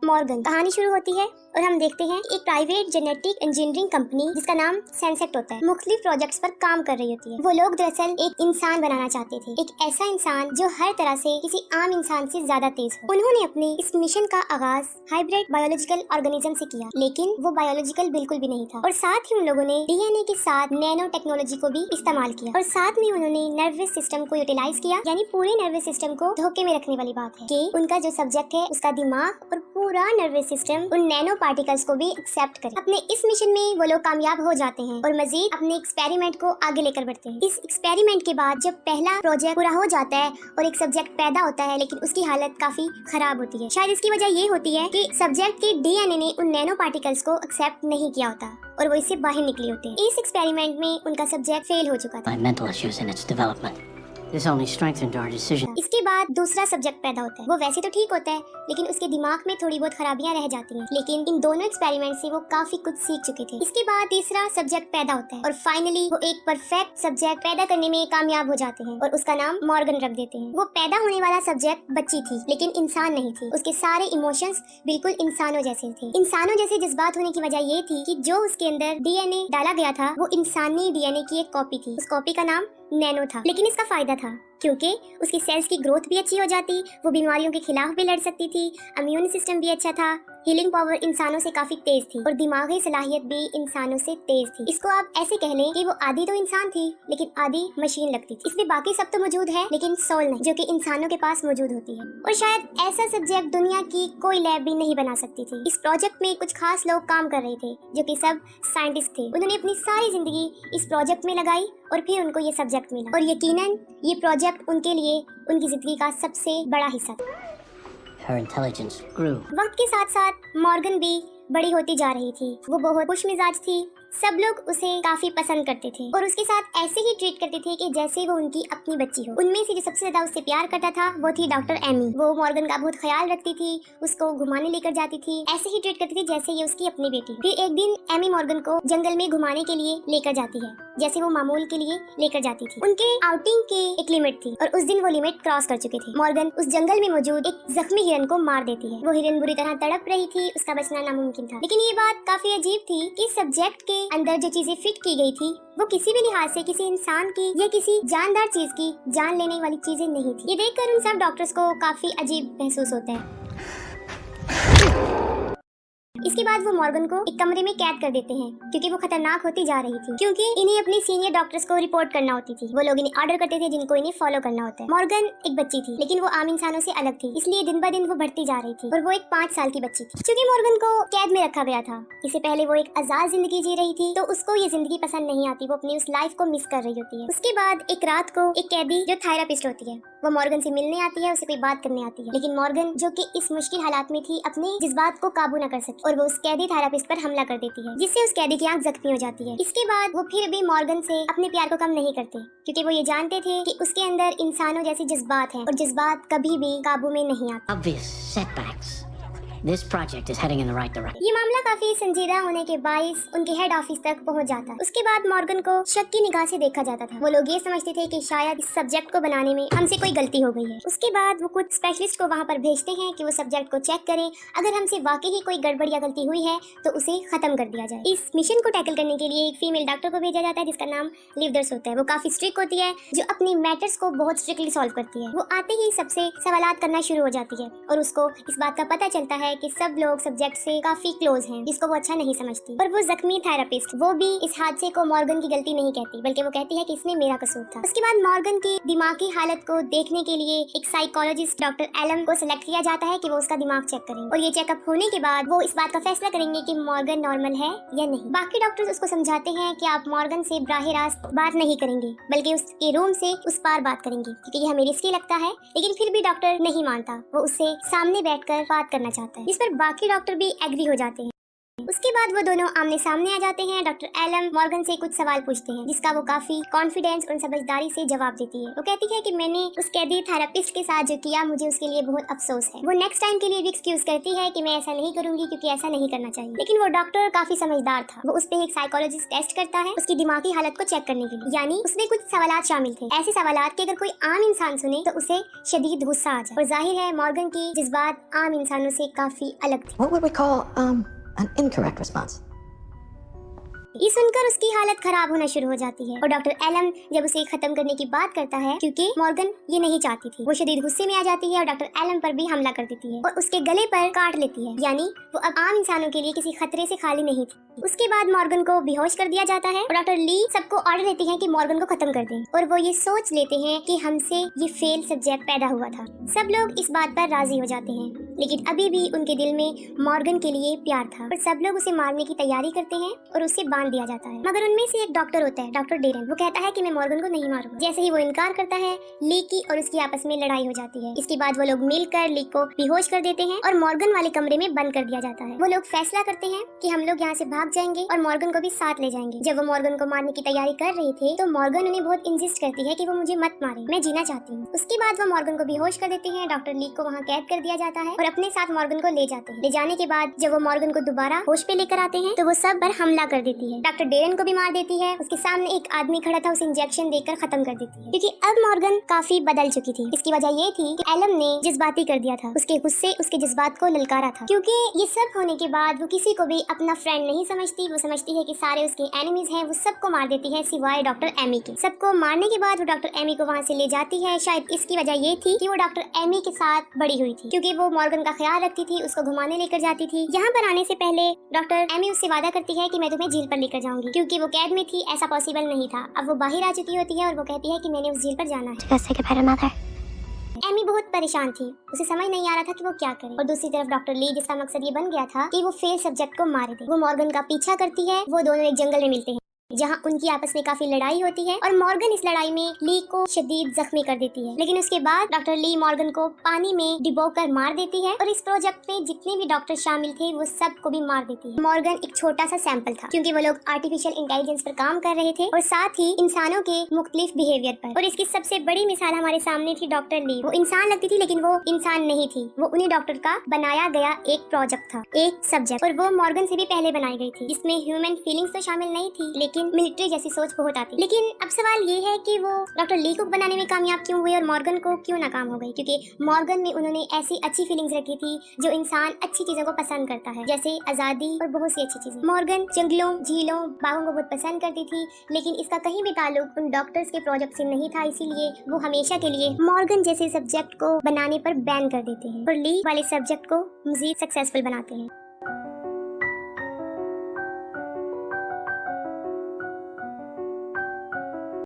Morgan. कहानी शुरू होती है और हम देखते हैं एक प्राइवेट जेनेटिक इंजीनियरिंग कंपनी जिसका नाम सेंसेक्ट होता है मुख्तलिफ प्रोजेक्ट्स पर काम कर रही होती है। वो लोग दरअसल एक इंसान बनाना चाहते थे, एक ऐसा इंसान जो हर तरह से किसी आम इंसान से ज्यादा तेज हो। उन्होंने अपने इस मिशन का आगाज हाइब्रिड बायोलॉजिकल ऑर्गेनिज्म से किया, लेकिन वो बायोलॉजिकल बिल्कुल भी नहीं था। और साथ ही उन लोगों ने डीएनए के साथ नैनो टेक्नोलॉजी को भी इस्तेमाल किया और साथ में उन्होंने नर्वस सिस्टम को यूटिलाइज किया, यानी पूरे नर्वस सिस्टम को धोखे में रखने वाली बात है कि उनका जो सब्जेक्ट है उसका दिमाग और पूरा नर्वस सिस्टम उन नैनो पार्टिकल्स को भी एक्सेप्ट करे। अपने इस मिशन में वो लोग कामयाब हो जाते हैं और मजीद अपने एक्सपेरिमेंट को आगे लेकर बढ़ते हैं। इस एक्सपेरिमेंट के बाद जब पहला प्रोजेक्ट पूरा हो जाता है और एक सब्जेक्ट पैदा होता है, लेकिन उसकी हालत काफी खराब होती है। शायद इसकी वजह ये होती है कि सब्जेक्ट के डीएनए ने उन नैनो पार्टिकल्स को एक्सेप्ट नहीं किया होता और वो इससे बाहर निकले होते हैं। इस एक्सपेरिमेंट में उनका सब्जेक्ट फेल हो चुका था। mental issues in its development. This only strengthened our decision. इसके बाद दूसरा सब्जेक्ट पैदा होता है। वो वैसे तो ठीक होता है, लेकिन उसके दिमाग में थोड़ी बहुत खराबियां रह जाती हैं। लेकिन इन दोनों एक्सपेरिमेंट से वो काफी कुछ सीख चुके थे। इसके बाद तीसरा सब्जेक्ट पैदा होता है और फाइनली वो एक परफेक्ट सब्जेक्ट पैदा करने में कामयाब हो जाते हैं और उसका नाम मॉर्गन रख देते हैं। वो पैदा होने वाला सब्जेक्ट बच्ची थी, लेकिन इंसान नहीं थी। उसके सारे इमोशंस बिल्कुल इंसानों जैसे थे। इंसानों जैसे जज्बात होने की वजह ये थी कि जो उसके अंदर डीएनए डाला गया था वो इंसानी डीएनए की एक कॉपी थी। उस कॉपी का नाम नैनो था। लेकिन इसका फायदा था क्योंकि उसकी सेल्स की ग्रोथ भी अच्छी हो जाती, वो बीमारियों के खिलाफ भी लड़ सकती थी, इम्यून सिस्टम भी अच्छा था, हीलिंग पावर इंसानों से काफी तेज थी और दिमागी सलाहियत भी इंसानों से तेज थी। इसको आप ऐसे कह लें कि वो आधी तो इंसान थी लेकिन आधी मशीन लगती थी। इसमें बाकी सब तो मौजूद है लेकिन सोल नहीं, जो कि इंसानों के पास मौजूद होती है। और शायद ऐसा सब्जेक्ट दुनिया की कोई लैब भी नहीं बना सकती थी। इस प्रोजेक्ट में कुछ खास लोग काम कर रहे थे जो कि सब साइंटिस्ट थे। उन्होंने अपनी सारी जिंदगी इस प्रोजेक्ट में लगाई और फिर उनको ये सब्जेक्ट मिला और यकीनन ये प्रोजेक्ट उनके लिए उनकी जिंदगी का सबसे बड़ा हिस्सा था। Her intelligence grew. वक्त के साथ साथ मॉर्गन भी बड़ी होती जा रही थी। वो बहुत खुश मिजाज थी, सब लोग उसे काफी पसंद करते थे और उसके साथ ऐसे ही ट्रीट करते थे कि जैसे वो उनकी अपनी बच्ची हो। उनमें से जो सबसे ज्यादा उससे प्यार करता था वो थी डॉक्टर एमी। वो मॉर्गन का बहुत ख्याल रखती थी, उसको घुमाने लेकर जाती थी, ऐसे ही ट्रीट करती थी जैसे ये उसकी अपनी बेटी हो। फिर एक दिन एमी मॉर्गन को जंगल में घुमाने के लिए लेकर जाती है, जैसे वो मामूल के लिए लेकर जाती थी। उनके आउटिंग की एक लिमिट थी और उस दिन वो लिमिट क्रॉस कर चुके थे। मॉर्गन उस जंगल में मौजूद एक जख्मी हिरन को मार देती है। वो हिरन बुरी तरह तड़प रही थी, उसका बचना नामुमकिन था। लेकिन ये बात काफी अजीब थी कि सब्जेक्ट के अंदर जो चीजें फिट की गई थी वो किसी भी लिहाज से किसी इंसान की या किसी जानदार चीज की जान लेने वाली चीजें नहीं थी। ये देखकर उन सब डॉक्टर्स को काफी अजीब महसूस होता है। इसके बाद वो मॉर्गन को एक कमरे में कैद कर देते हैं क्योंकि वो खतरनाक होती जा रही थी, क्योंकि इन्हें अपने सीनियर डॉक्टर्स को रिपोर्ट करना होती थी। वो लोग इन्हें ऑर्डर करते थे जिनको इन्हें फॉलो करना होता है। मॉर्गन एक बच्ची थी लेकिन वो आम इंसानों से अलग थी, इसलिए दिन ब दिन वो बढ़ती जा रही थी और वो एक 5 साल की बच्ची थी। क्योंकि मॉर्गन को कैद में रखा गया था, इससे पहले वो एक आजाद जिंदगी जी रही थी, तो उसको ये जिंदगी पसंद नहीं आती। वो अपनी उस लाइफ को मिस कर रही होती है। उसके बाद एक रात को एक कैदी जो थेरेपिस्ट होती है वो मॉर्गन से मिलने आती है, उसे कोई बात करने आती है। लेकिन मॉर्गन जो कि इस मुश्किल हालात में थी अपने जज्बात को काबू न कर सकी और वो उस कैदी थेरेपिस्ट पर हमला कर देती है, जिससे उस कैदी की आंख जख्मी हो जाती है। इसके बाद वो फिर भी मॉर्गन से अपने प्यार को कम नहीं करते क्योंकि वो ये जानते थे कि उसके अंदर इंसानों जैसे जज्बात हैं और जज्बात कभी भी काबू में नहीं आते। Obvious setbacks. This project is heading in the right direction. ये मामला काफी संजीदा होने के बाइस उनके हेड ऑफिस तक पहुंच जाता। उसके बाद मॉर्गन को शक की निगाह से देखा जाता था। वो लोग ये समझते थे कि शायद इस सब्जेक्ट को बनाने में हमसे कोई गलती हो गई है। उसके बाद वो कुछ स्पेशलिस्ट को वहाँ पर भेजते हैं कि वो सब्जेक्ट को चेक करें, अगर हमसे वाकई ही कोई गड़बड़ या गलती हुई है तो उसे खत्म कर दिया जाए। इस मिशन को टैकल करने के लिए एक फीमेल डॉक्टर को भेजा जाता है जिसका नाम लिवदर्स होता है। वो काफी स्ट्रिक्ट होती है, जो अपनी मैटर्स को बहुत स्ट्रिक्टली सॉल्व करती है। वो आते ही सबसे सवालात करना शुरू हो जाती है और उसको इस बात का पता चलता है कि सब लोग सब्जेक्ट से काफी क्लोज हैं, जिसको वो अच्छा नहीं समझती। और वो जख्मी थेरेपिस्ट वो भी इस हादसे को मॉर्गन की गलती नहीं कहती, बल्कि वो कहती है कि इसमें मेरा कसूर था। उसके बाद मॉर्गन की दिमागी हालत को देखने के लिए एक साइकोलॉजिस्ट डॉक्टर एलम को सिलेक्ट किया जाता है कि वो उसका दिमाग चेक करें और ये चेकअप होने के बाद वो इस बात का फैसला करेंगे कि मॉर्गन नॉर्मल है या नहीं। बाकी डॉक्टर्स उसको समझाते हैं कि आप मॉर्गन से बराह रास्त बात नहीं करेंगे, बल्कि उसके रूम से उस पार बात करेंगे, क्योंकि ये हमें रिस्की लगता है। लेकिन फिर भी डॉक्टर नहीं मानता, वो उससे सामने बैठकर बात करना चाहता है, जिस पर बाकी डॉक्टर भी एग्री हो जाते हैं। उसके बाद वो दोनों आमने सामने आ जाते हैं। डॉक्टर एलम मॉर्गन से कुछ सवाल पूछते हैं जिसका वो काफी कॉन्फिडेंस और समझदारी से जवाब देती है। वो कहती है कि मैंने उस कैदी थेरेपिस्ट के साथ जो किया मुझे उसके लिए बहुत अफसोस है। वो नेक्स्ट टाइम के लिए भी एक्सक्यूज करती है कि मैं ऐसा नहीं करूंगी क्योंकि ऐसा नहीं करना चाहिए। लेकिन वो डॉक्टर काफी समझदार था। वो उस पे एक साइकोलॉजिस्ट टेस्ट करता है उसकी दिमागी हालत को चेक करने के लिए। यानी उसमें कुछ सवालात शामिल थे, ऐसे सवालात कि अगर कोई आम इंसान सुने तो उसे शदीद गुस्सा आ जाए। और जाहिर है मॉर्गन की जज्बात आम इंसानों से काफी अलग थे। What would we call an incorrect response? ये सुनकर उसकी हालत खराब होना शुरू हो जाती है और डॉक्टर एलम जब उसे खत्म करने की बात करता है क्योंकि मॉर्गन ये नहीं चाहती थी, वो शदीद गुस्से में आ जाती है और डॉक्टर एलम पर भी हमला कर देती है और उसके गले पर काट लेती है। यानी वो अब आम इंसानों के लिए किसी खतरे से खाली नहीं थी। उसके बाद मॉर्गन को बेहोश कर दिया जाता है और डॉक्टर ली सबको ऑर्डर देती है कि मॉर्गन को खत्म कर दें और वो ये सोच लेते हैं कि हमसे ये फेल सब्जेक्ट पैदा हुआ था। सब लोग इस बात पर राजी हो जाते हैं, लेकिन अभी भी उनके दिल में मॉर्गन के लिए प्यार था और सब लोग उसे मारने की तैयारी करते हैं और उसे बांध दिया जाता है। मगर उनमें से एक डॉक्टर होता है, डॉक्टर डेरन। वो कहता है कि मैं मॉर्गन को नहीं मारूंगा। जैसे ही वो इनकार करता है, ली की और उसकी आपस में लड़ाई हो जाती है। इसके बाद वो लोग मिलकर ली को बेहोश कर देते हैं और मॉर्गन वाले कमरे में बंद कर दिया जाता है। वो लोग फैसला करते हैं कि हम लोग यहाँ से भाग जाएंगे और मॉर्गन को भी साथ ले जाएंगे। जब वो मॉर्गन को मारने की तैयारी कर रहे थे तो मॉर्गन उन्हें बहुत इंसिस्ट करती है कि वो मुझे मत मारे, मैं जीना चाहती हूँ। उसके बाद वो मॉर्गन को बेहोश कर देते हैं। डॉक्टर ली को वहाँ कैद कर दिया जाता है और अपने साथ मॉर्गन को ले जाते हैं। ले जाने के बाद जब वो मॉर्गन को दोबारा होश पे लेकर आते हैं तो वो सब पर हमला कर देती है। डॉक्टर डेरन को भी मार देती है। उसके सामने एक आदमी खड़ा था, उसे इंजेक्शन देकर खत्म कर देती है क्योंकि अब मॉर्गन काफी बदल चुकी थी। इसकी वजह ये थी कि एलम ने जज्बाती कर दिया था, उसके गुस्से उसके जज्बात को ललकारा था। क्योंकि ये सब होने के बाद वो किसी को भी अपना फ्रेंड नहीं समझती। वो समझती है कि सारे उसके एनिमीज हैं। वो सबको मार देती है सिवाय डॉक्टर एमी के। सबको मारने के बाद वो डॉक्टर एमी को वहाँ से ले जाती है। शायद इसकी वजह ये थी कि वो डॉक्टर एमी के साथ बड़ी हुई थी क्योंकि वो मॉर्गन का ख्याल रखती थी, उसको घुमाने लेकर जाती थी। यहाँ पर आने से पहले डॉक्टर एमी उससे वादा करती है कि मैं तुम्हें जेल पर लेकर जाऊंगी क्योंकि वो कैद में थी, ऐसा पॉसिबल नहीं था। अब वो बाहर आ चुकी होती है और वो कहती है कि मैंने उस जेल पर जाना है। एमी बहुत परेशान थी, उसे समझ नहीं आ रहा था कि वो क्या करे। और दूसरी तरफ डॉक्टर ली जिसका मकसद ये बन गया था कि वो फेल सब्जेक्ट को मारे दे। वो मॉर्गन का पीछा करती है। वो दोनों एक जंगल में मिलते हैं जहाँ उनकी आपस में काफी लड़ाई होती है और मॉर्गन इस लड़ाई में ली को शदीद जख्मी कर देती है। लेकिन उसके बाद डॉक्टर ली मॉर्गन को पानी में डुबोकर मार देती है और इस प्रोजेक्ट में जितने भी डॉक्टर शामिल थे वो सब को भी मार देती है। मॉर्गन एक छोटा सा सैंपल था क्योंकि वो लोग आर्टिफिशियल इंटेलिजेंस पर काम कर रहे थे और साथ ही इंसानों के मुख्तलिफ बिहेवियर पर। और इसकी सबसे बड़ी मिसाल हमारे सामने थी डॉक्टर ली। वो इंसान लगती थी लेकिन वो इंसान नहीं थी, वो उन्हीं डॉक्टर का बनाया गया एक प्रोजेक्ट था, एक सब्जेक्ट। और वो मॉर्गन से भी पहले बनाई गई थी जिसमें ह्यूमन फीलिंग्स तो शामिल नहीं थी लेकिन मिलिट्री जैसी सोच बहुत आती। लेकिन अब सवाल ये है कि वो डॉक्टर ली को बनाने में कामयाब क्यों हुए और मॉर्गन को क्यों नाकाम हो गई? क्योंकि मॉर्गन में उन्होंने ऐसी अच्छी फीलिंग्स रखी थी जो इंसान अच्छी चीजों को पसंद करता है, जैसे आजादी और बहुत सी अच्छी चीजें। मॉर्गन जंगलों, झीलों, बागों को बहुत पसंद करती थी लेकिन इसका कहीं भी ताल्लुक उन डॉक्टर्स के प्रोजेक्ट से नहीं था, इसीलिए वो हमेशा के लिए मॉर्गन जैसे सब्जेक्ट को बनाने पर बैन कर देते हैं और ली वाले सब्जेक्ट को मजीद सक्सेसफुल बनाते हैं।